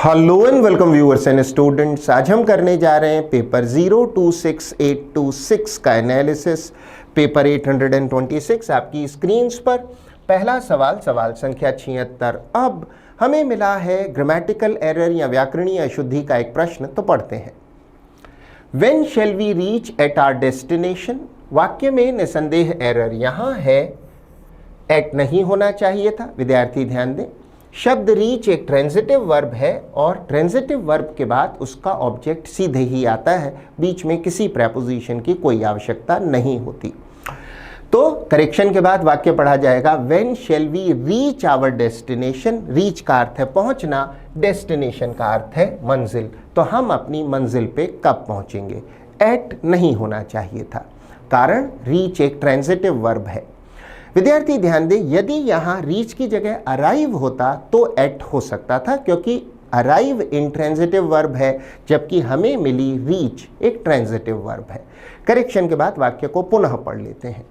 Hello and welcome viewers and students. आज हम करने जा रहे हैं पेपर 026826 का एनालिसिस। पेपर 826 आपकी स्क्रीन्स पर। पहला सवाल संख्या 76। अब हमें मिला है ग्रामेटिकल एरर या व्याकरणीय अशुद्धि का एक प्रश्न, तो पढ़ते हैं। When shall we reach at our destination. वाक्य में निसंदेह एरर यहाँ है, एट नहीं होना चाहिए था। विद्यार्थी ध्यान दें, शब्द रीच एक ट्रांजिटिव वर्ब है और ट्रांजिटिव वर्ब के बाद उसका ऑब्जेक्ट सीधे ही आता है, बीच में किसी प्रेपोजिशन की कोई आवश्यकता नहीं होती। तो करेक्शन के बाद वाक्य पढ़ा जाएगा, when shall we reach our destination. Reach का अर्थ है पहुंचना, डेस्टिनेशन का अर्थ है मंजिल। तो हम अपनी मंजिल पे कब पहुंचेंगे। एट नहीं होना चाहिए था, कारण रीच एक ट्रांजिटिव वर्ब है। विद्यार्थी ध्यान दें, यदि यहाँ रीच की जगह अराइव होता तो एट हो सकता था, क्योंकि अराइव इंट्रांजिटिव वर्ब है, जबकि हमें मिली रीच एक ट्रांजिटिव वर्ब है। करेक्शन के बाद वाक्य को पुनः पढ़ लेते हैं।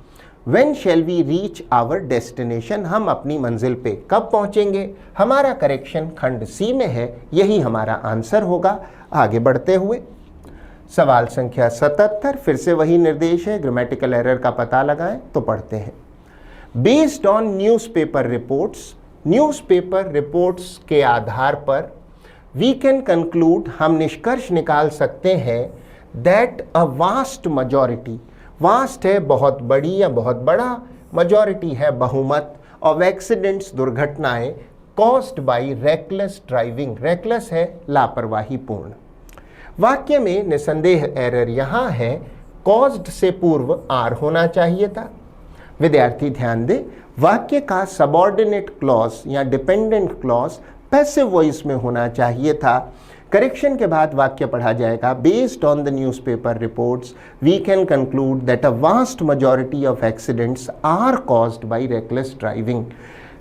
When shall we reach our destination, हम अपनी मंजिल पे कब पहुंचेंगे। हमारा करेक्शन खंड सी में है, यही हमारा आंसर होगा। आगे बढ़ते हुए सवाल संख्या 77, फिर से वही निर्देश है, ग्रामेटिकल एरर का पता लगाएं। तो पढ़ते हैं। बेस्ड ऑन न्यूज़पेपर रिपोर्ट्स के आधार पर वी कैन कंक्लूड, हम निष्कर्ष निकाल सकते हैं, that a vast majority, vast है बहुत बड़ी या बहुत बड़ा, मेजॉरिटी है बहुमत, ऑफ एक्सीडेंट्स दुर्घटनाएं, caused by reckless driving, reckless है लापरवाही पूर्ण। वाक्य में निसंदेह एरर यहाँ है, कॉज्ड से पूर्व आर होना चाहिए था। विद्यार्थी ध्यान दें, वाक्य का सबऑर्डिनेट क्लॉज या डिपेंडेंट क्लॉज पैसिव वॉइस में होना चाहिए था। करेक्शन के बाद वाक्य पढ़ा जाएगा, based on the newspaper reports we can conclude that a vast majority of accidents are caused by reckless driving.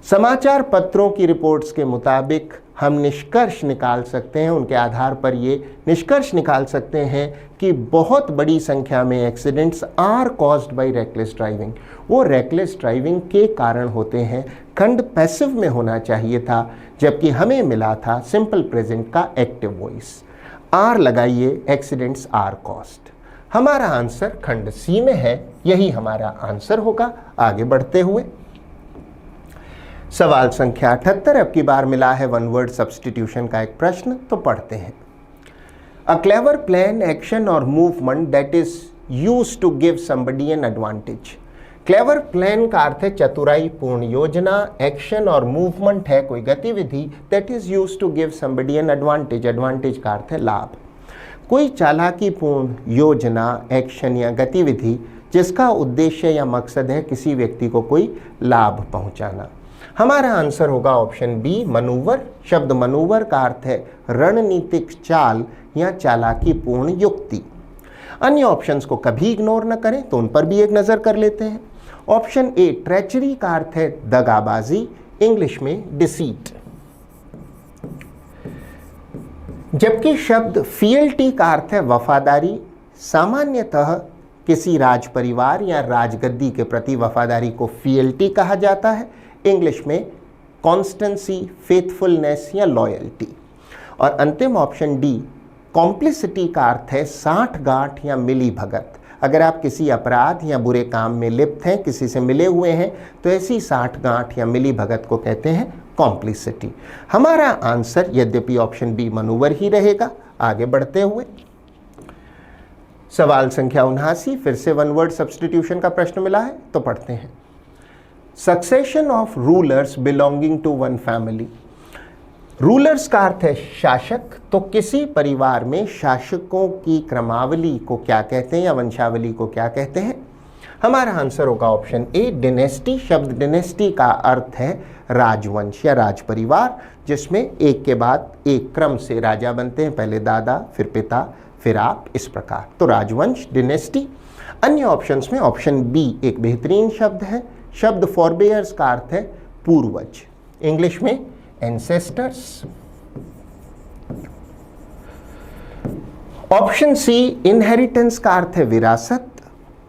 समाचार पत्रों की रिपोर्ट्स के मुताबिक हम निष्कर्ष निकाल सकते हैं, उनके आधार पर ये निष्कर्ष निकाल सकते हैं कि बहुत बड़ी संख्या में accidents are caused by reckless driving, वो रेकलेस ड्राइविंग के कारण होते हैं। खंड पैसिव में होना चाहिए था, जबकि हमें मिला था सिंपल प्रेजेंट का एक्टिव वॉइस। आर लगाइए, एक्सीडेंट्स आर कॉज्ड। हमारा आंसर खंड सी में है, यही हमारा आंसर होगा। आगे बढ़ते हुए सवाल संख्या 78, अब की बार मिला है वन वर्ड सब्स्टिट्यूशन का एक प्रश्न। तो पढ़ते हैं। अ क्लेवर प्लान, एक्शन और movement that is used to give somebody an advantage. Clever plan का अर्थ है चतुराई पूर्ण योजना, एक्शन और मूवमेंट है कोई गतिविधि, that is used to give somebody an advantage, advantage का अर्थ है लाभ। कोई चालाकी पूर्ण योजना, एक्शन या गतिविधि जिसका उद्देश्य या मकसद है किसी व्यक्ति को कोई लाभ पहुंचाना। हमारा आंसर होगा ऑप्शन बी, मनूवर। शब्द मनूवर का अर्थ है रणनीतिक चाल या चालाकी पूर्ण युक्ति। अन्य ऑप्शंस को कभी इग्नोर न करें, तो उन पर भी एक नजर कर लेते हैं। ऑप्शन ए, ट्रेचरी का अर्थ है दगाबाजी, इंग्लिश में डिसीट। जबकि शब्द फील्टी का अर्थ है वफादारी। सामान्यतः किसी राज परिवार या राजगद्दी के प्रति वफादारी को फील्टी कहा जाता है, इंग्लिश में कॉन्स्टेंसी, फेथफुलनेस या लॉयल्टी। और अंतिम ऑप्शन डी, कॉम्प्लिसिटी का अर्थ है साठगांठ या मिली भगत। अगर आप किसी अपराध या बुरे काम में लिप्त हैं, किसी से मिले हुए हैं, तो ऐसी साठगांठ या मिली भगत को कहते हैं कॉम्प्लिसिटी। हमारा आंसर यद्यपि ऑप्शन बी मनूवर ही रहेगा। आगे बढ़ते हुए सवाल संख्या 79, फिर से वन वर्ड सब्स्टिट्यूशन का प्रश्न मिला है। तो पढ़ते हैं। Succession of rulers belonging to one family. Rulers का अर्थ है शासक, तो किसी परिवार में शासकों की क्रमावली को क्या कहते हैं या वंशावली को क्या कहते हैं। हमारा आंसर होगा ऑप्शन ए, डिनेस्टी। शब्द डिनेस्टी का अर्थ है राजवंश या राज परिवार, जिसमें एक के बाद एक क्रम से राजा बनते हैं, पहले दादा, फिर पिता, फिर आप, इस प्रकार। तो राजवंश, डिनेस्टी। अन्य ऑप्शंस में ऑप्शन बी एक बेहतरीन शब्द है। शब्द फॉरबेयर्स का अर्थ है पूर्वज, इंग्लिश में एंसेस्टर्स। ऑप्शन सी इनहेरिटेंस का अर्थ है विरासत,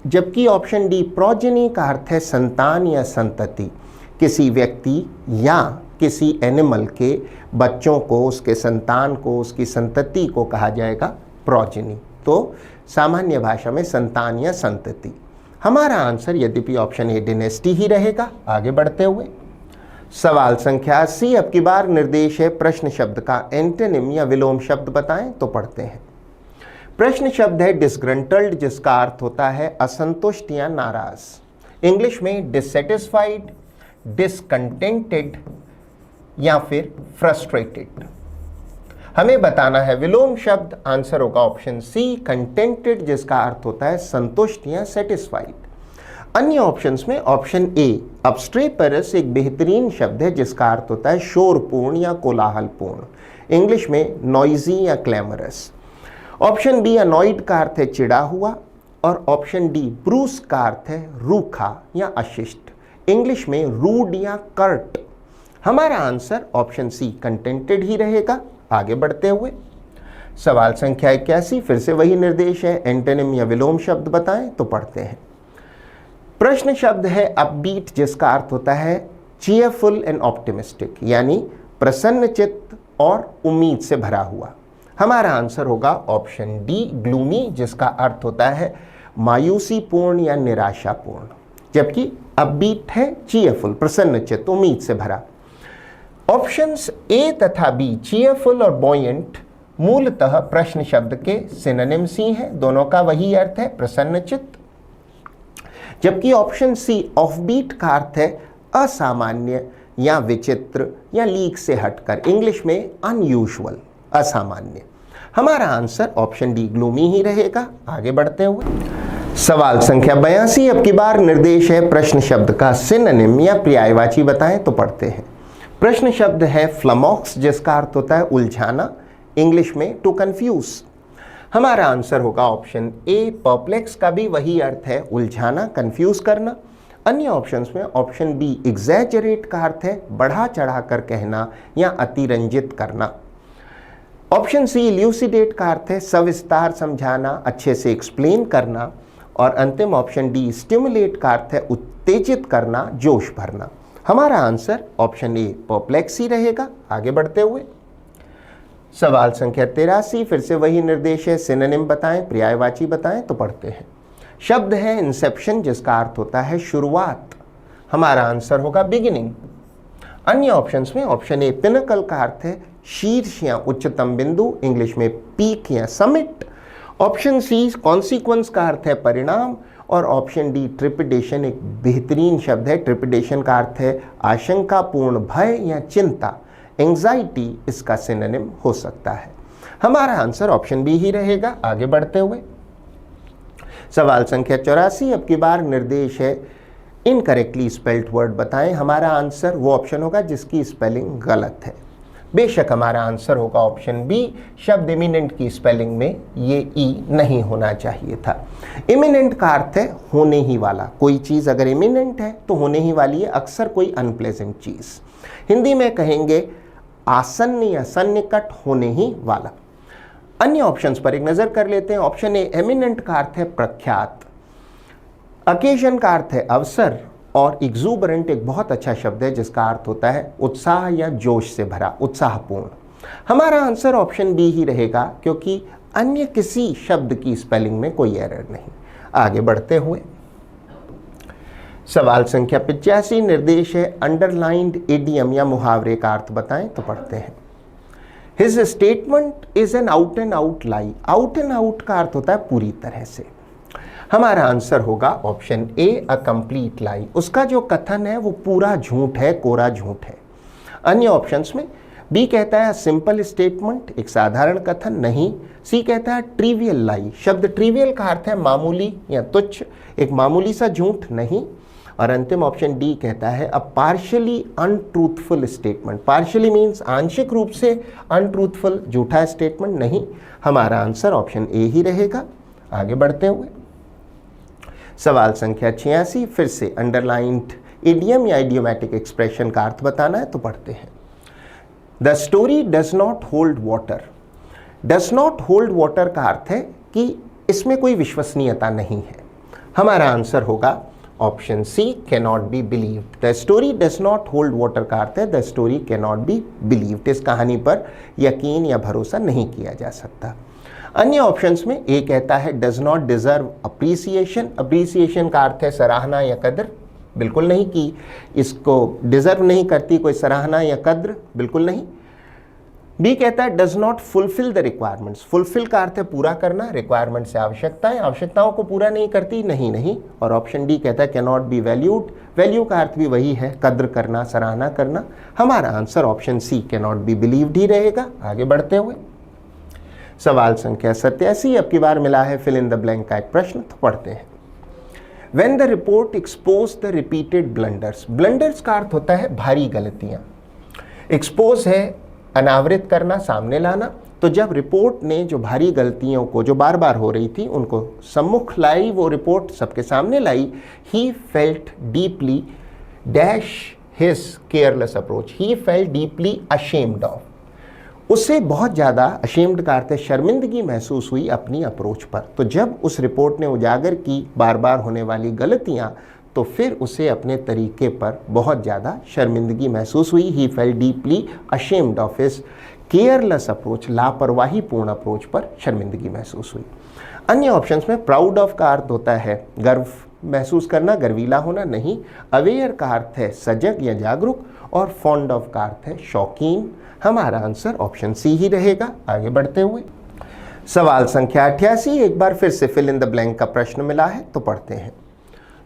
जबकि ऑप्शन डी प्रोजेनी का अर्थ है संतान या संतति। किसी व्यक्ति या किसी एनिमल के बच्चों को, उसके संतान को, उसकी संतति को कहा जाएगा प्रोजेनी। तो सामान्य भाषा में संतान या संतति। हमारा आंसर यद्यपि ऑप्शन ए डिनेस्टी ही रहेगा। आगे बढ़ते हुए सवाल संख्या 80, अब की बार निर्देश है प्रश्न शब्द का एंटोनिम या विलोम शब्द बताएं, तो पढ़ते हैं। प्रश्न शब्द है डिसग्रंटल्ड, जिसका अर्थ होता है असंतुष्ट या नाराज। इंग्लिश में डिससेटिस्फाइड, डिसकंटेंटेड या फिर फ्रस्ट्रेटेड। हमें बताना है विलोम शब्द, आंसर होगा ऑप्शन सी कंटेंटेड, जिसका अर्थ होता है संतुष्ट या सेटिस्फाइड। अन्य ऑप्शंस में ऑप्शन ए अब्स्ट्रेपरस एक बेहतरीन शब्द है, जिसका अर्थ होता है शोरपूर्ण या कोलाहलपूर्ण। इंग्लिश में नॉइजी या क्लैमरस। ऑप्शन बी अनॉइड का अर्थ है चिड़ा हुआ, और ऑप्शन डी ब्रूस का अर्थ है रूखा या अशिष्ट। इंग्लिश में रूड या कर्ट। हमारा आंसर ऑप्शन सी कंटेंटेड ही रहेगा। आगे बढ़ते हुए सवाल संख्या 81, फिर से वही निर्देश है एंटोनिम या विलोम शब्द बताएं, तो पढ़ते हैं। प्रश्न शब्द है अपबीट, जिसका अर्थ होता है चीयरफुल एंड ऑप्टिमिस्टिक, यानी प्रसन्न चित्त और उम्मीद से भरा हुआ। हमारा आंसर होगा ऑप्शन डी ग्लूमी, जिसका अर्थ होता है मायूसी पूर्ण या निराशापूर्ण, जबकि अपबीट है चीयरफुल, प्रसन्नचित्त, उम्मीद से भरा। ऑप्शंस ए तथा बी चीयरफुल और बॉयंट मूलतः प्रश्न शब्द के सिनोनिम्स ही हैं, दोनों का वही अर्थ है प्रसन्नचित्त। जबकि ऑप्शन सी ऑफबीट का अर्थ है असामान्य या विचित्र या लीक से हटकर, इंग्लिश में अनयूजुअल, असामान्य। हमारा आंसर ऑप्शन डी ग्लूमी ही रहेगा। आगे बढ़ते हुए सवाल संख्या 82, अब की बार निर्देश है प्रश्न शब्द का सिनोनिम या पर्यायवाची बताएं, तो पढ़ते हैं। प्रश्न शब्द है फ्लमॉक्स, जिसका अर्थ होता है उलझाना, इंग्लिश में टू कंफ्यूज। हमारा आंसर होगा ऑप्शन ए परप्लेक्स का भी वही अर्थ है उलझाना, कंफ्यूज करना। अन्य ऑप्शंस में ऑप्शन बी एग्जैजरेट का अर्थ है बढ़ा चढ़ा कर कहना या अतिरंजित करना। ऑप्शन सी इल्यूसिडेट का अर्थ है सविस्तार समझाना, अच्छे से एक्सप्लेन करना। और अंतिम ऑप्शन डी स्टिमुलेट का अर्थ है उत्तेजित करना, जोश भरना। हमारा आंसर ऑप्शन ए परप्लेक्स ही रहेगा। आगे बढ़ते हुए सवाल संख्या 83, फिर से वही निर्देश है सिनोनिम बताएं, पर्यायवाची बताएं, तो पढ़ते हैं। शब्द है इंसेप्शन, जिसका अर्थ होता है शुरुआत। हमारा आंसर होगा बिगिनिंग। अन्य ऑप्शंस में ऑप्शन ए पिनकल का अर्थ है शीर्ष या उच्चतम बिंदु, इंग्लिश में पीक या समिट। ऑप्शन सी कॉन्सिक्वेंस का अर्थ है परिणाम। और ऑप्शन डी ट्रिपिडेशन एक बेहतरीन शब्द है, ट्रिपिडेशन का अर्थ है आशंकापूर्ण, भय या चिंता, एंजाइटी इसका सिनोनिम हो सकता है। हमारा आंसर ऑप्शन बी ही रहेगा। आगे बढ़ते हुए सवाल संख्या 84, अब की बार निर्देश है इनकरेक्टली स्पेल्ड वर्ड बताएं। हमारा आंसर वो ऑप्शन होगा जिसकी स्पेलिंग गलत है। बेशक हमारा आंसर होगा ऑप्शन बी, शब्द इमिनेंट की स्पेलिंग में ये ई नहीं होना चाहिए था। इमिनेंट का अर्थ है होने ही वाला, कोई चीज़ अगर इमिनेंट है तो होने ही वाली है, अक्सर कोई अनप्लेजेंट चीज़। हिंदी में कहेंगे आसन्न या सन्निकट, होने ही वाला। अन्य ऑप्शंस पर एक नज़र कर लेते हैं। ऑप्शन ए एमिनेंट का अर्थ है प्रख्यात, अकेजन का अर्थ है अवसर, और एक्सूबरेंट एक बहुत अच्छा शब्द है जिसका अर्थ होता है उत्साह या जोश से भरा, उत्साहपूर्ण। हमारा आंसर ऑप्शन बी ही रहेगा, क्योंकि अन्य किसी शब्द की स्पेलिंग में कोई एरर नहीं। आगे बढ़ते हुए सवाल संख्या 85, निर्देश है अंडरलाइंड इडियम या मुहावरे का अर्थ बताएं, तो पढ़ते हैं। His statement is an out and out lie. Out and out का अर्थ होता है पूरी तरह से। हमारा आंसर होगा ऑप्शन ए अ कंप्लीट लाई। उसका जो कथन है वो पूरा झूठ है, कोरा झूठ है। अन्य ऑप्शंस में बी कहता है सिंपल स्टेटमेंट, एक साधारण कथन, नहीं। सी कहता है ट्रिवियल लाई। शब्द ट्रिवियल का अर्थ है मामूली या तुच्छ, एक मामूली सा झूठ, नहीं। और अंतिम ऑप्शन डी कहता है a partially untruthful statement. Partially means आंशिक रूप से अनट्रूथफुल, झूठा स्टेटमेंट, नहीं। हमारा आंसर ऑप्शन ए ही रहेगा। आगे बढ़ते हुए सवाल संख्या 86, फिर से अंडरलाइंड इडियम या इडियोमैटिक एक्सप्रेशन का अर्थ बताना है, तो पढ़ते हैं। The story does not hold water. Does not hold water का अर्थ है कि इसमें कोई विश्वसनीयता नहीं है। हमारा आंसर होगा option C cannot be believed. The story does not hold water का अर्थ है the story cannot be believed, इस कहानी पर यकीन या भरोसा नहीं किया जा सकता। अन्य ऑप्शंस में ए कहता है does not deserve appreciation, appreciation का अर्थ है सराहना या कद्र, बिल्कुल नहीं की इसको डिजर्व नहीं करती कोई सराहना या कद्र, बिल्कुल नहीं। बी कहता है does not fulfil the requirements, fulfil का अर्थ है पूरा करना, रिक्वायरमेंट से आवश्यकताएं, आवश्यकताओं को पूरा नहीं करती, नहीं नहीं। और ऑप्शन डी कहता है कैनॉट बी वैल्यूड, वैल्यू का अर्थ भी वही है, कद्र करना, सराहना करना। हमारा answer option C cannot be believed ही रहेगा। आगे बढ़ते हुए सवाल संख्या 87, अब की बार मिला है फिल इन द ब्लैंक का एक प्रश्न, तो पढ़ते हैं। When the report exposed the repeated blunders, blunders का अर्थ होता है भारी गलतियां, expose है अनावृत करना, सामने लाना। तो जब रिपोर्ट ने जो भारी गलतियों को जो बार बार हो रही थी उनको सम्मुख लाई, वो रिपोर्ट सबके सामने लाई, he felt deeply dash his careless approach, he felt deeply ashamed of, उसे बहुत ज़्यादा अशेम्ड का अर्थ है शर्मिंदगी महसूस हुई अपनी अप्रोच पर। तो जब उस रिपोर्ट ने उजागर की बार बार होने वाली गलतियां, तो फिर उसे अपने तरीके पर बहुत ज़्यादा शर्मिंदगी महसूस हुई। He felt deeply ashamed of his careless approach, लापरवाही पूर्ण अप्रोच पर शर्मिंदगी महसूस हुई। अन्य ऑप्शंस में प्राउड ऑफ का अर्थ होता है गर्व महसूस करना, गर्वीला होना, नहीं। अवेयर का अर्थ है सजग या जागरूक, और फॉन्ड ऑफ का अर्थ है शौकीन। हमारा आंसर ऑप्शन सी ही रहेगा। आगे बढ़ते हुए सवाल संख्या 88, एक बार फिर से फिल इन द ब्लैंक का प्रश्न मिला है, तो पढ़ते हैं।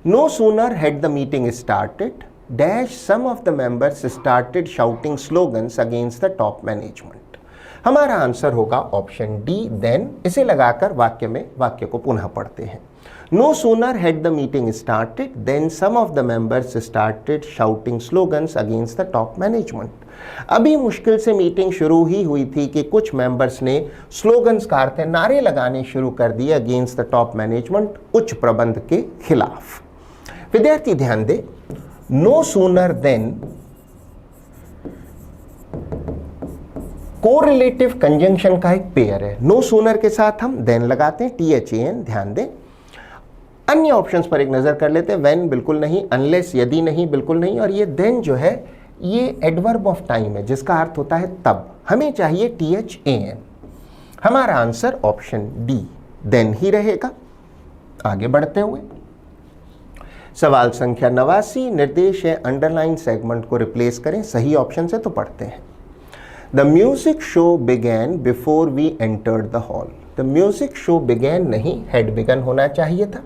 No sooner had the meeting started dash some of the members started shouting slogans against the top management. हमारा आंसर होगा ऑप्शन डी देन। इसे लगाकर वाक्य को पुनः पढ़ते हैं। No sooner had the meeting started than some of the members started shouting slogans against the top management. अभी मुश्किल से मीटिंग शुरू ही हुई थी कि कुछ मेंबर्स ने स्लोगन्स का अर्थ है नारे लगाने शुरू कर दिए अगेंस्ट द टॉप मैनेजमेंट, उच्च प्रबंध के खिलाफ। विद्यार्थी ध्यान दे, no sooner than correlative conjunction का एक पेयर है। नो सूनर के साथ हम देन लगाते हैं, THAN, ध्यान दें। अन्य ऑप्शंस पर एक नजर कर लेते हैं। व्हेन बिल्कुल नहीं, अनलेस यदि नहीं बिल्कुल नहीं, और ये देन जो है ये एडवर्ब ऑफ टाइम है जिसका अर्थ होता है तब। हमें चाहिए THAN। हमारा आंसर ऑप्शन डी देन ही रहेगा। आगे बढ़ते हुए सवाल संख्या 89, निर्देश है अंडरलाइन सेगमेंट को रिप्लेस करें, सही ऑप्शन से, तो पढ़ते हैं। The music show began before we entered the hall. The music show began नहीं, हैड बिगन होना चाहिए था।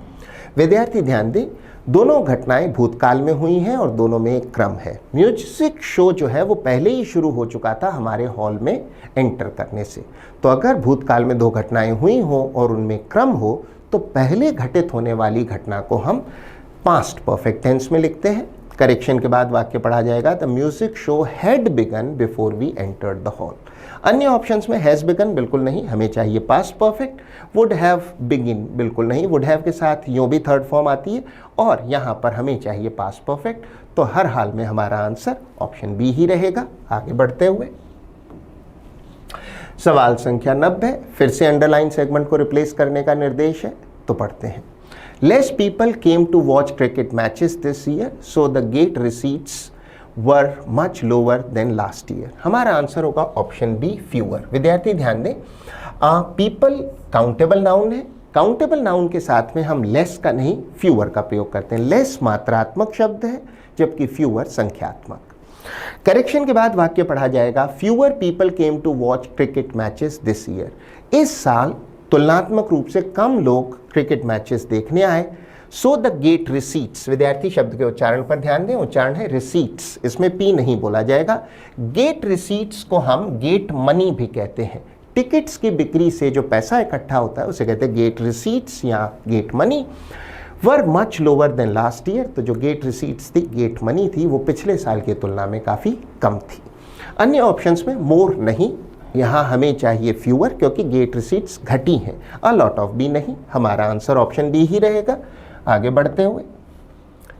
विद्यार्थी ध्यान दें, दोनों घटनाएं भूतकाल में हुई हैं और दोनों में एक क्रम है। म्यूजिक शो जो है वो पहले ही शुरू हो चुका था हमारे हॉल में एंटर करने से। तो अगर भूतकाल में दो घटनाएं हुई हो और उनमें क्रम हो, तो पहले घटित होने वाली घटना को हम पास्ट परफेक्ट टेंस में लिखते हैं। करेक्शन के बाद वाक्य पढ़ा जाएगा the music show had begun before we entered the hall. अन्य ऑप्शंस में हैज बिगन बिल्कुल नहीं, हमें चाहिए past perfect. Would have begin बिल्कुल नहीं, वुड हैव के साथ यूं भी थर्ड फॉर्म आती है, और यहाँ पर हमें चाहिए पास्ट परफेक्ट। तो हर हाल में हमारा आंसर ऑप्शन बी ही रहेगा। आगे बढ़ते हुए सवाल संख्या 90, फिर से अंडरलाइन सेगमेंट को रिप्लेस करने का निर्देश है, तो पढ़ते हैं। Less people came to watch cricket matches this year, so the gate receipts were much lower than last year. हमारा आंसर होगा ऑप्शन बी fewer। विद्यार्थी ध्यान दें, people काउंटेबल नाउन है, काउंटेबल नाउन के साथ में हम लेस का नहीं fewer का प्रयोग करते हैं। लेस मात्रात्मक शब्द है जबकि fewer संख्यात्मक। करेक्शन के बाद वाक्य पढ़ा जाएगा fewer people came to watch cricket matches this year। इस साल तुलनात्मक रूप से कम लोग क्रिकेट मैचेस देखने आए। सो द गेट रिसीट्स, विद्यार्थी शब्द के उच्चारण पर ध्यान दें, उच्चारण है रिसीट्स, इसमें पी नहीं बोला जाएगा। गेट रिसीट्स को हम गेट मनी भी कहते हैं। टिकट्स की बिक्री से जो पैसा इकट्ठा होता है उसे कहते हैं गेट रिसीट्स या get money. Were much lower than last year, तो जो गेट रिसीट्स थी, गेट मनी थी, वो पिछले साल की तुलना में काफ़ी कम थी। अन्य ऑप्शंस में मोर नहीं, यहाँ हमें चाहिए फ्यूअर क्योंकि गेट रिसीट्स घटी हैं। अ लॉट ऑफ भी नहीं, हमारा आंसर ऑप्शन डी ही रहेगा। आगे बढ़ते हुए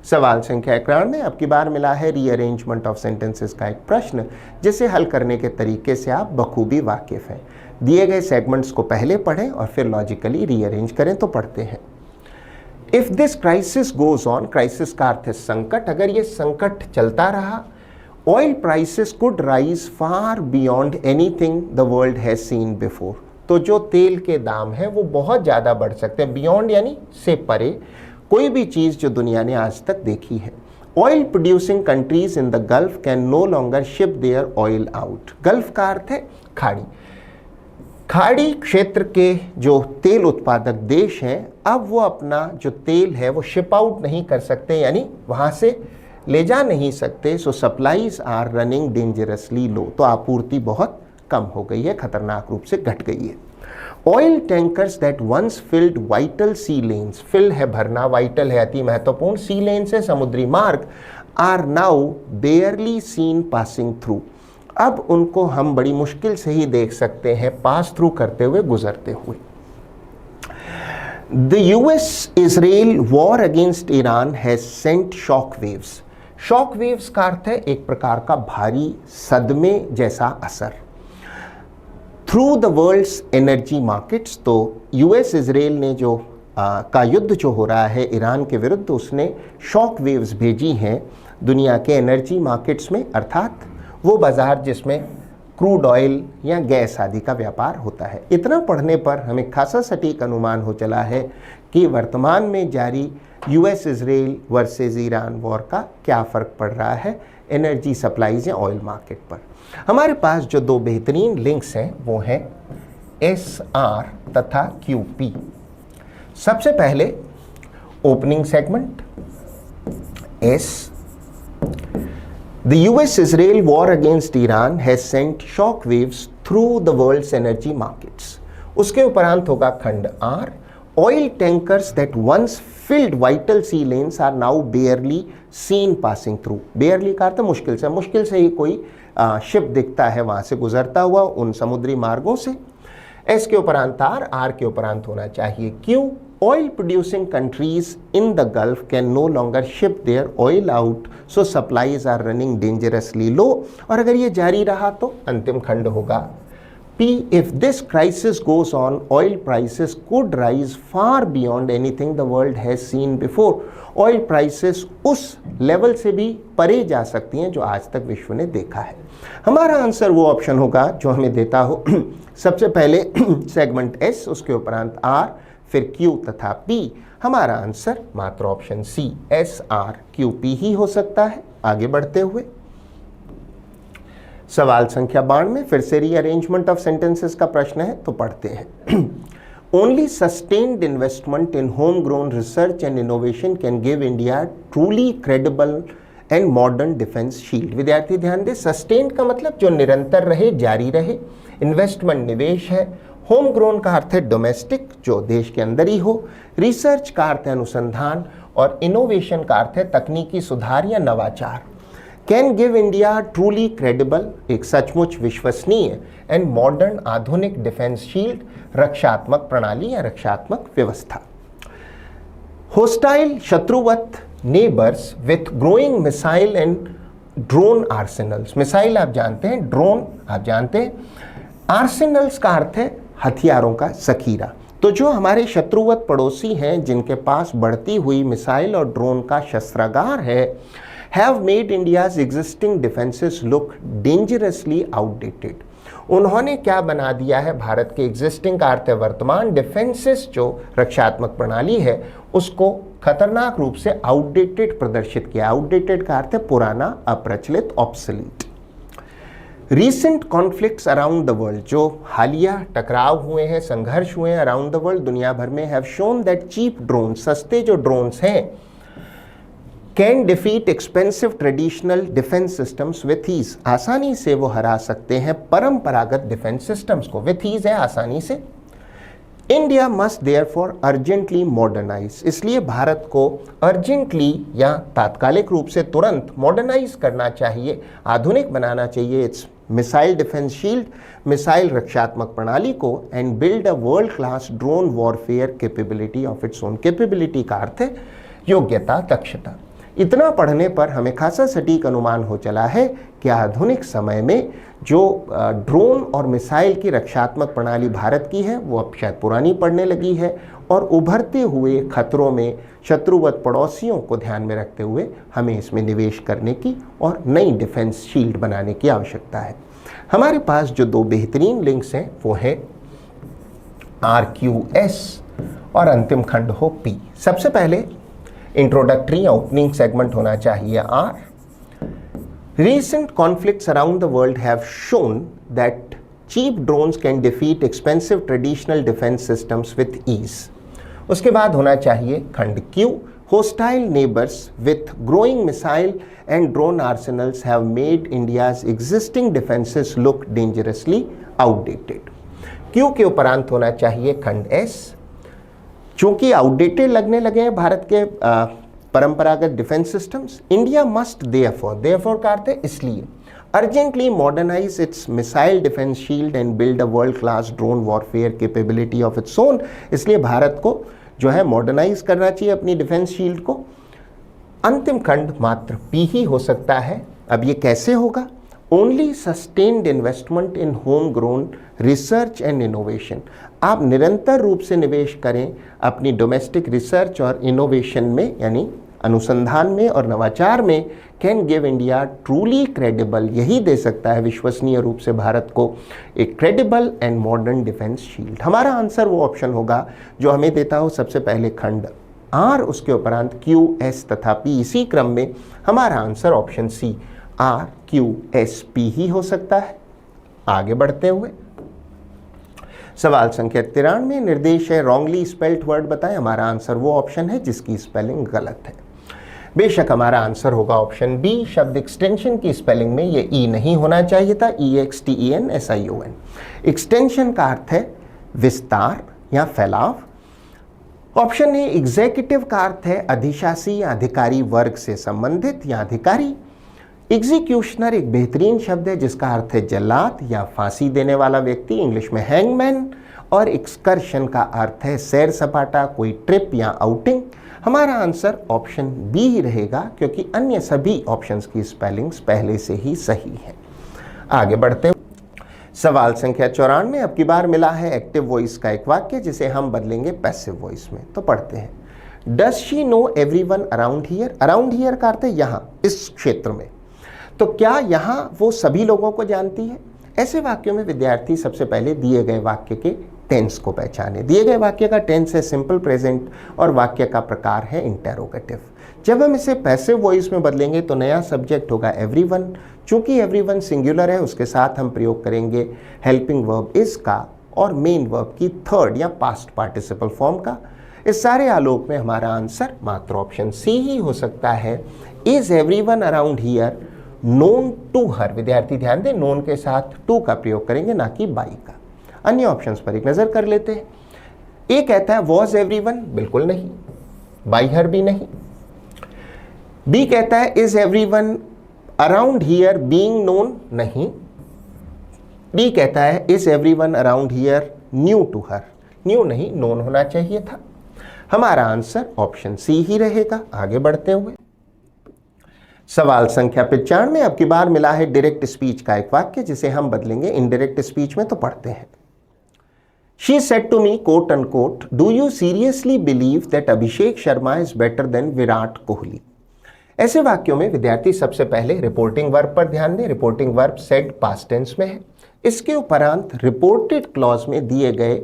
सवाल संख्या 91, अब की बार मिला है रीअरेंजमेंट ऑफ सेंटेंसेस का एक प्रश्न, जिसे हल करने के तरीके से आप बखूबी वाकिफ हैं। दिए गए सेगमेंट्स को पहले पढ़ें और फिर लॉजिकली रीअरेंज करें, तो पढ़ते हैं। If this crisis goes on, crisis का अर्थ है संकट, अगर ये संकट चलता रहा, oil prices could rise far beyond anything the world has seen before, तो जो तेल के दाम हैं वो बहुत ज़्यादा बढ़ सकते हैं। बियॉन्ड यानी से परे, कोई भी चीज़ जो दुनिया ने आज तक देखी है। Oil producing countries in the Gulf can no longer ship their oil out. Gulf का अर्थ है खाड़ी। खाड़ी क्षेत्र के जो तेल उत्पादक देश हैं, अब वो अपना जो तेल है वो शिप आउट नहीं कर सकते, यानी वहाँ से ले जा नहीं सकते। सो सप्लाईज आर रनिंग डेंजरसली लो, तो आपूर्ति बहुत कम हो गई है, खतरनाक रूप से घट गई है। Oil tankers that once filled vital sea lanes, fill है भरना, वाइटल है अति महत्वपूर्ण, सी लेन्स है समुद्री मार्ग, are now barely seen passing through, अब उनको हम बड़ी मुश्किल से ही देख सकते हैं पास थ्रू करते हुए, गुजरते हुए। The US-Israel war against Iran has sent shock waves. Shock waves का अर्थ है एक प्रकार का भारी सदमे जैसा असर। Through the world's energy markets, तो US-Israel ने जो का युद्ध जो हो रहा है ईरान के विरुद्ध, उसने शॉक वेव्स भेजी हैं दुनिया के एनर्जी मार्केट्स में, अर्थात वो बाज़ार जिसमें क्रूड ऑयल या गैस आदि का व्यापार होता है। इतना पढ़ने पर हमें खासा सटीक अनुमान हो चला है कि वर्तमान में जारी US-Israel वर्सेस ईरान वॉर का क्या फ़र्क पड़ रहा है एनर्जी सप्लाईज या ऑयल मार्केट पर। हमारे पास जो दो बेहतरीन लिंक्स हैं वो हैं SR तथा QP। सबसे पहले opening segment S, The US-Israel war against Iran has sent shock waves through the world's energy markets. उसके उपरांत होगा खंड R, oil tankers that once filled vital sea lanes are now barely seen passing through. barely का अर्थ मुश्किल से ही कोई ship दिखता है वहाँ से गुजरता हुआ उन समुद्री मार्गों से। S के उपरांत R के उपरांत होना चाहिए Q, oil producing countries in the Gulf can no longer ship their oil out, so supplies are running dangerously low, और अगर ये जारी रहा तो अंतिम खंड होगा P, if this crisis goes on, oil prices could rise far beyond anything the world has seen before. Oil prices उस लेवल से भी परे जा सकती हैं जो आज तक विश्व ने देखा है। हमारा आंसर वो ऑप्शन होगा जो हमें देता हो सबसे पहले सेगमेंट S, उसके उपरांत R, फिर Q तथा P। हमारा आंसर मात्र ऑप्शन C SRQP ही हो सकता है। आगे बढ़ते हुए सवाल संख्या 92 फिर से रीअरेंजमेंट ऑफ सेंटेंसेस का प्रश्न है, तो पढ़ते हैं। Only sustained investment in home grown research and innovation can give India truly credible and modern defence shield. विद्यार्थी ध्यान दें, सस्टेन्ड का मतलब जो निरंतर रहे, जारी रहे। इन्वेस्टमेंट निवेश है। होम ग्रोन का अर्थ है डोमेस्टिक, जो देश के अंदर ही हो। रिसर्च का अर्थ है अनुसंधान, और इनोवेशन का अर्थ है तकनीकी सुधार या नवाचार। Can give India truly credible, एक सचमुच विश्वसनीय, एंड मॉडर्न आधुनिक डिफेंस शील्ड, रक्षात्मक प्रणाली या रक्षात्मक व्यवस्था। होस्टाइल शत्रुवत neighbours with growing missile and drone arsenals. Missile आप जानते हैं, ड्रोन आप जानते हैं, आर्सेनल्स का अर्थ है हथियारों का जखीरा। तो जो हमारे शत्रुवत पड़ोसी हैं जिनके पास बढ़ती हुई मिसाइल और ड्रोन का शस्त्रागार है, have made India's existing defenses look dangerously outdated. उन्होंने क्या बना दिया है, भारत के एग्जिस्टिंग का अर्थ है वर्तमान, डिफेंसेस जो रक्षात्मक प्रणाली है उसको खतरनाक रूप से आउटडेटेड प्रदर्शित किया। आउटडेटेड का अर्थ है पुराना, अप्रचलित, obsolete. Recent conflicts around the world, जो हालिया टकराव हुए हैं, संघर्ष हुए हैं अराउंड द वर्ल्ड, दुनिया भर में, have shown that cheap drone, सस्ते जो ड्रोन्स हैं, can defeat expensive traditional defence systems with ease, आसानी से वो हरा सकते हैं परंपरागत डिफेंस सिस्टम्स को। विथ ईज है आसानी से। India must therefore urgently modernise, इसलिए भारत को अर्जेंटली या तात्कालिक रूप से तुरंत मॉडर्नाइज करना चाहिए, आधुनिक बनाना चाहिए it's missile defence shield, missile रक्षात्मक प्रणाली को, and build a world class drone warfare capability of its own. Capability का अर्थ है योग्यता, दक्षता। इतना पढ़ने पर हमें खासा सटीक अनुमान हो चला है कि आधुनिक समय में जो ड्रोन और मिसाइल की रक्षात्मक प्रणाली भारत की है वो अब शायद पुरानी पड़ने लगी है और उभरते हुए खतरों में शत्रुवत पड़ोसियों को ध्यान में रखते हुए हमें इसमें निवेश करने की और नई डिफेंस शील्ड बनाने की आवश्यकता है। हमारे पास जो दो बेहतरीन लिंक्स हैं वो है RQS और अंतिम खंड हो P। सबसे पहले इंट्रोडक्टरी या ओपनिंग सेगमेंट होना चाहिए R। Recent conflicts around the world have shown that cheap drones can defeat expensive traditional defense systems with ease। उसके बाद होना चाहिए खंड Q। Hostile neighbors with growing missile and drone arsenals have made India's existing defenses look dangerously outdated। Q के उपरांत होना चाहिए खंड S। चूंकि आउटडेटेड लगने लगे हैं भारत के परंपरागत defence systems, India must therefore का अर्थ है इसलिए urgently modernise it's missile defence shield and build a world class drone warfare capability of its own. इसलिए भारत को जो है मॉडर्नाइज करना चाहिए अपनी डिफेंस शील्ड को। अंतिम खंड मात्र P ही हो सकता है। अब ये कैसे होगा? Only sustained investment in home grown research and innovation. आप निरंतर रूप से निवेश करें अपनी डोमेस्टिक रिसर्च और इनोवेशन में, यानी अनुसंधान में और नवाचार में, can give India truly credible, यही दे सकता है विश्वसनीय रूप से भारत को एक credible and modern defence shield. हमारा आंसर वो ऑप्शन होगा जो हमें देता हो सबसे पहले खंड R, उसके उपरांत Q, S तथा P। इसी क्रम में हमारा आंसर ऑप्शन C RQSP ही हो सकता है। आगे बढ़ते हुए सवाल संख्या 93 निर्देश है रॉन्गली स्पेल्ड वर्ड बताएं। हमारा आंसर वो ऑप्शन है जिसकी स्पेलिंग गलत है। बेशक हमारा आंसर होगा ऑप्शन बी। शब्द एक्सटेंशन की स्पेलिंग में ये E नहीं होना चाहिए था, EXTENSION। एक्सटेंशन का अर्थ है विस्तार या फैलाव। ऑप्शन ए एग्जीक्यूटिव का अर्थ है अधिशासी या अधिकारी वर्ग से संबंधित या अधिकारी। एग्जीक्यूशनर एक बेहतरीन शब्द है जिसका अर्थ है जल्लाद या फांसी देने वाला व्यक्ति, इंग्लिश में हैंगमैन। और एक्सकर्शन का अर्थ है सैर सपाटा, कोई ट्रिप या आउटिंग। हमारा आंसर ऑप्शन बी ही रहेगा क्योंकि अन्य सभी ऑप्शंस की स्पेलिंग्स पहले से ही सही है। आगे बढ़ते सवाल संख्या 94 अब की बार मिला है एक्टिव वॉइस का एक वाक्य जिसे हम बदलेंगे पैसिव वॉइस में। तो पढ़ते हैं does she know everyone around here. Around here का अर्थ है यहाँ, इस क्षेत्र में। तो क्या यहाँ वो सभी लोगों को जानती है? ऐसे वाक्यों में विद्यार्थी सबसे पहले दिए गए वाक्य के टेंस को पहचाने। दिए गए वाक्य का टेंस है सिंपल प्रेजेंट और वाक्य का प्रकार है इंटेरोगेटिव। जब हम इसे पैसिव वॉइस में बदलेंगे तो नया सब्जेक्ट होगा एवरीवन। चूंकि एवरीवन सिंगुलर है उसके साथ हम प्रयोग करेंगे हेल्पिंग वर्ब इज का और मेन वर्ब की थर्ड या पास्ट पार्टिसिपल फॉर्म का। इस सारे आलोक में हमारा आंसर मात्र ऑप्शन सी ही हो सकता है। Is everyone around here known to her. विद्यार्थी ध्यान दें, नोन के साथ टू का प्रयोग करेंगे ना कि बाई का। अन्य ऑप्शंस पर एक नजर कर लेते हैं। ए कहता है वॉज एवरीवन, बिल्कुल नहीं। बाई हर भी नहीं। बी कहता है is everyone around here being known, नहीं। डी कहता है is everyone around here new to her, new नहीं, नोन होना चाहिए था। हमारा आंसर ऑप्शन सी ही रहेगा। आगे बढ़ते हुए सवाल संख्या 95 अब की बार मिला है डायरेक्ट स्पीच का एक वाक्य जिसे हम बदलेंगे इनडायरेक्ट स्पीच में। तो पढ़ते हैं she said to me quote unquote do you seriously believe that Abhishek Sharma is better then Virat Kohli. ऐसे वाक्यों में विद्यार्थी सबसे पहले रिपोर्टिंग वर्ब पर ध्यान दें। Reporting verb said past tense में है। इसके उपरांत रिपोर्टेड क्लॉज में दिए गए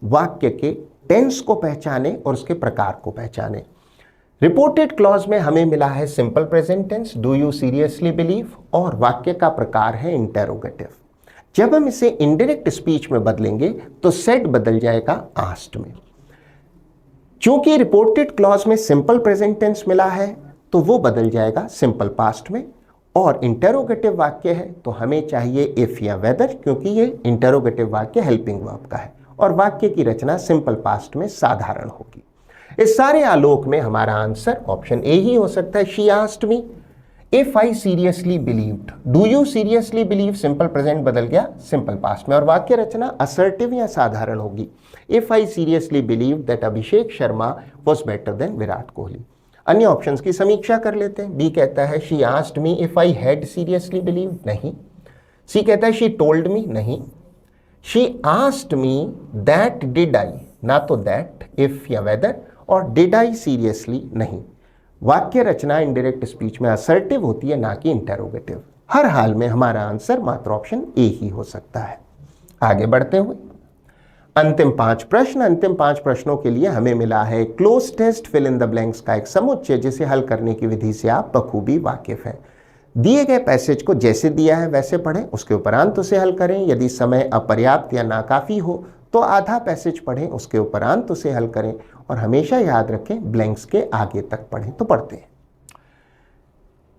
वाक्य के टेंस को पहचाने और उसके प्रकार को पहचाने। रिपोर्टेड क्लॉज में हमें मिला है simple present tense do you seriously believe और वाक्य का प्रकार है इंटेरोगेटिव। जब हम इसे इनडायरेक्ट स्पीच में बदलेंगे तो सेड बदल जाएगा आस्क्ड में। चूंकि रिपोर्टेड क्लॉज में सिंपल प्रेजेंट टेंस मिला है तो वो बदल जाएगा सिंपल पास्ट में। और इंटेरोगेटिव वाक्य है तो हमें चाहिए इफ या वेदर, क्योंकि ये इंटेरोगेटिव वाक्य हेल्पिंग वर्ब का है और वाक्य की रचना सिंपल पास्ट में साधारण होगी। इस सारे आलोक में हमारा आंसर ऑप्शन ए ही हो सकता है। She asked me if I seriously believed. Do you seriously believe simple present बदल गया सिंपल पास्ट में और वाक्य रचना असर्टिव या साधारण होगी। If I seriously believe that Abhishek Sharma was better then Virat Kohli. अन्य ऑप्शंस की समीक्षा कर लेते हैं। बी कहता है she asked me if I had seriously believe, नहीं। सी कहता है शी टोल्ड मी, नहीं। She asked me that did I, ना तो दैट, इफ या वेदर, और डिड आई सीरियसली, नहीं। वाक्य रचना इनडायरेक्ट स्पीच में असर्टिव होती है, ना कि इंटेरोगेटिव। हर हाल में हमारा आंसर मात्र ऑप्शन ए ही हो सकता है। आगे बढ़ते हुए अंतिम 5 प्रश्न। अंतिम 5 प्रश्नों के लिए हमें मिला है cloze test fill in the blanks का एक समुच्चय, जिसे हल करने की विधि से आप बखूबी वाकिफ हैं। दिए गए पैसेज को जैसे दिया है वैसे पढ़ें, उसके उपरांत उसे हल करें। यदि समय अपर्याप्त या नाकाफी हो तो आधा पैसेज पढ़ें, उसके उपरांत उसे हल करें, और हमेशा याद रखें ब्लैंक्स के आगे तक पढ़ें। तो पढ़ते हैं।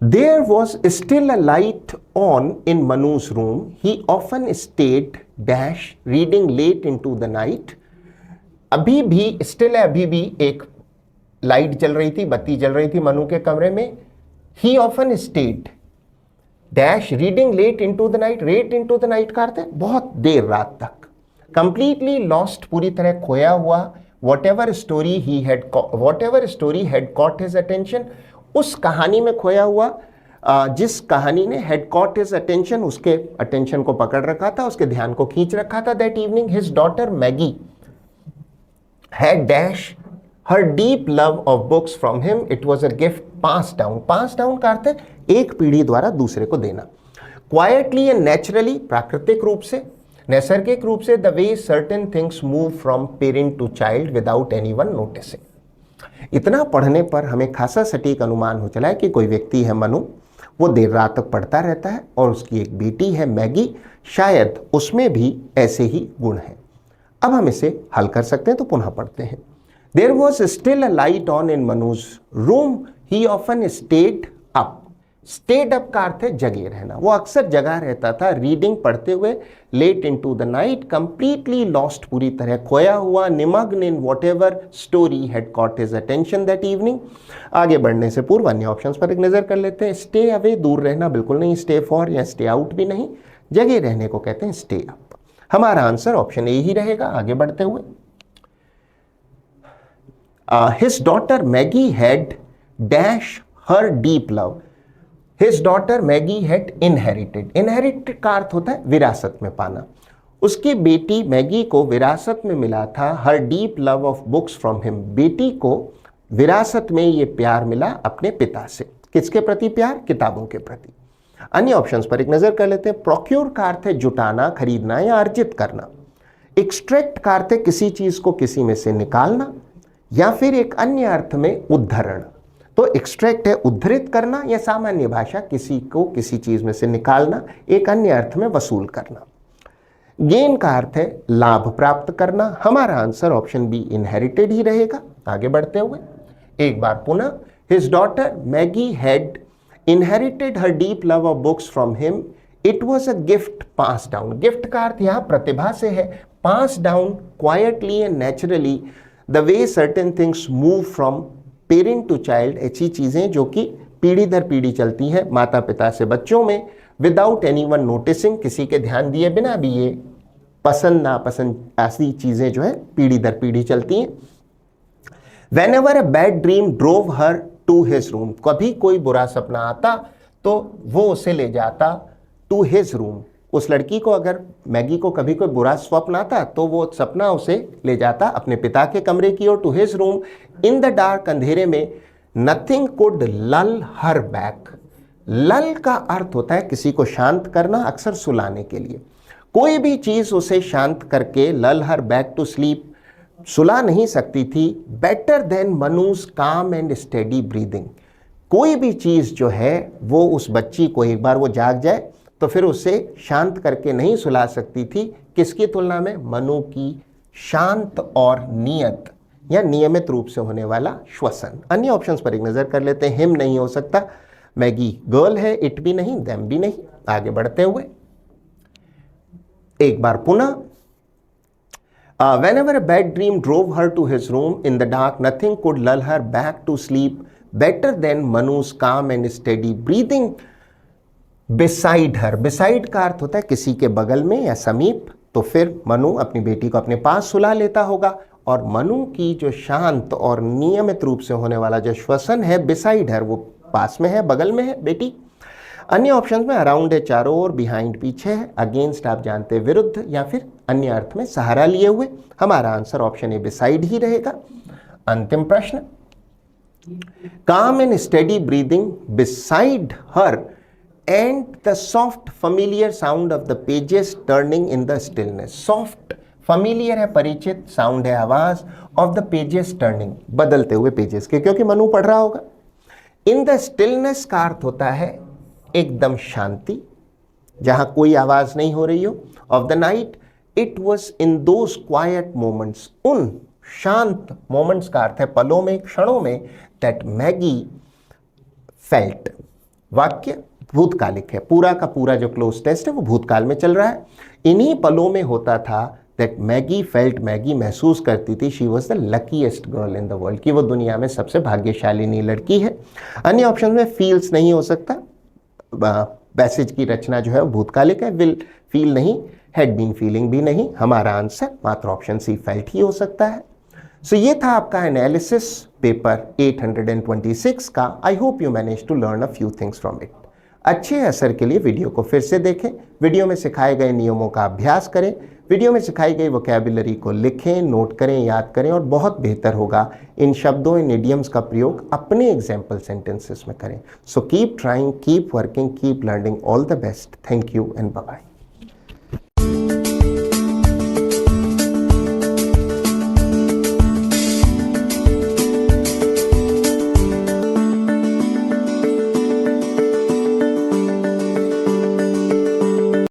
There was still a light on in Manu's room. He often stayed dash reading late into the night. अभी भी still है, अभी भी एक लाइट जल रही थी, बत्ती जल रही थी मनु के कमरे में। He often stayed dash reading late into the night. Late into the night का अर्थ है बहुत देर रात तक। Completely lost, पूरी तरह खोया हुआ। Whatever story had caught his attention, उस कहानी में खोया हुआ जिस कहानी ने had caught his attention, उसके अटेंशन को पकड़ रखा था, उसके ध्यान को खींच रखा था। That evening his daughter Maggie had dash her deep love of books from him. It was a gift passed down. Passed down का अर्थ है एक पीढ़ी द्वारा दूसरे को देना। Quietly and naturally, प्राकृतिक रूप से, नैसर्गिक रूप से, the way certain things move from parent to child without anyone noticing. इतना पढ़ने पर हमें खासा सटीक अनुमान हो चला है कि कोई व्यक्ति है मनु, वो देर रात तक पढ़ता रहता है, और उसकी एक बेटी है मैगी, शायद उसमें भी ऐसे ही गुण हैं। अब हम इसे हल कर सकते हैं, तो पुनः पढ़ते हैं। There was still a light on in Manu's room. He often stayed up. Stayed up का अर्थ है जगे रहना। वो अक्सर जगा रहता था, रीडिंग पढ़ते हुए, late into the night, completely lost, पूरी तरह खोया हुआ, निमग्न in whatever story had caught his attention that evening। आगे बढ़ने से पूर्व अन्य ऑप्शंस पर एक नजर कर लेते हैं। स्टे अवे, दूर रहना, बिल्कुल नहीं। स्टे फॉर या स्टे आउट भी नहीं। जगे रहने को कहते हैं स्टे अप। हमारा आंसर ऑप्शन ए ही रहेगा। आगे बढ़ते हुए his daughter Maggie had dash her deep love. His daughter Maggie had inherited. Inherited का अर्थ होता है विरासत में पाना। उसकी बेटी मैगी को विरासत में मिला था her deep love of books from him. बेटी को विरासत में ये प्यार मिला अपने पिता से। किसके प्रति प्यार? किताबों के प्रति। अन्य ऑप्शंस पर एक नजर कर लेते हैं। प्रोक्योर का अर्थ है जुटाना, खरीदना या अर्जित करना। एक्सट्रैक्ट का अर्थ है किसी चीज को किसी में से निकालना, या फिर एक अन्य अर्थ में उद्धरण। तो एक्सट्रैक्ट है उद्धृत करना, या सामान्य भाषा किसी को किसी चीज में से निकालना, एक अन्य अर्थ में वसूल करना। गेन का अर्थ है लाभ प्राप्त करना। हमारा आंसर ऑप्शन बी इनहेरिटेड ही रहेगा। आगे बढ़ते हुए एक बार पुनः, his daughter Maggie had inherited her deep love of books from him. It was a gift pass down. Gift का अर्थ यहाँ प्रतिभा से है। Pass down quietly and naturally, the way certain things move from parent to child, ऐसी चीजें जो कि पीढ़ी दर पीढ़ी चलती हैं माता पिता से बच्चों में, विदाउट एनीवन नोटिसिंग, किसी के ध्यान दिए बिना भी ये पसंद नापसंद ऐसी चीजें जो है पीढ़ी दर पीढ़ी चलती हैं। Whenever a bad dream drove her to his room, कभी कोई बुरा सपना आता तो वो उसे ले जाता to his room। उस लड़की को, अगर मैगी को कभी कोई बुरा स्वप्न आता तो वो सपना उसे ले जाता अपने पिता के कमरे की ओर, to his room. In the dark, अंधेरे में, नथिंग कुड लल हर बैक। लल का अर्थ होता है किसी को शांत करना, अक्सर सुलाने के लिए। कोई भी चीज उसे शांत करके, लल हर बैक टू स्लीप, सुला नहीं सकती थी। बेटर देन मनुज काम एंड स्टेडी ब्रीदिंग। कोई भी चीज जो है वो उस बच्ची को, एक बार वो जाग जाए तो फिर उसे शांत करके नहीं सुला सकती थी। किसकी तुलना में? मनु की शांत और नियत या नियमित रूप से होने वाला श्वसन। अन्य ऑप्शंस पर एक नजर कर लेते हैं। हिम नहीं हो सकता, मैगी गर्ल है, इट भी नहीं, देम भी नहीं। आगे बढ़ते हुए एक बार पुनः, whenever a bad dream drove her to his room in the dark, nothing could lull her back to sleep better than Manu's calm and steady breathing beside her। beside का अर्थ होता है किसी के बगल में या समीप, तो फिर मनु अपनी बेटी को अपने पास सुला लेता होगा, और मनु की जो शांत और नियमित रूप से होने वाला जो श्वसन है बिसाइड हर, वो पास में है, बगल में है बेटी। अन्य ऑप्शंस में अराउंड है चारों ओर, बिहाइंड पीछे है, अगेंस्ट आप जानते हैं विरुद्ध, या फिर अन्य अर्थ में सहारा लिए हुए। हमारा आंसर ऑप्शन ए बिसाइड ही रहेगा। अंतिम प्रश्न, काम and steady breathing beside her and the soft familiar sound of the pages turning in the stillness. Soft familiar है, परिचित, साउंड है आवाज, ऑफ द पेजेस टर्निंग, बदलते हुए पेजेस के, क्योंकि मनु पढ़ रहा होगा। इन द स्टिलनेस का अर्थ होता है एकदम शांति, जहां कोई आवाज नहीं हो रही हो। Of the night, it was in those quite moments, उन शांत मोमेंट्स का अर्थ है पलों में, क्षणों में, दैट मैगी फेल्ट। वाक्य भूतकालिक है, पूरा का पूरा जो क्लोज टेस्ट है वो भूतकाल में चल रहा है। इन्हीं पलों में होता था दैट मैगी फेल्ट, मैगी महसूस करती थी, she was the luckiest girl in the world, कि वो दुनिया में सबसे भाग्यशालिनी लड़की है। अन्य ऑप्शन में फील्स नहीं हो सकता, पैसेज की रचना जो है वो भूतकालिक है, विल फील नहीं, हैड बीन फीलिंग भी नहीं। हमारा आंसर मात्र ऑप्शन सी फेल्ट ही हो सकता है। सो ये था आपका एनालिसिस पेपर 826 का। I hope you manage to learn a few things from it. अच्छे असर के लिए वीडियो को फिर से देखें, वीडियो में सिखाए गए नियमों का अभ्यास करें, वीडियो में सिखाई गई वोकैबुलरी को लिखें, नोट करें, याद करें, और बहुत बेहतर होगा इन शब्दों, इन इडियम्स का प्रयोग अपने एग्जाम्पल सेंटेंसेस में करें। So keep trying, keep working, keep learning. All the best. Thank you and bye bye.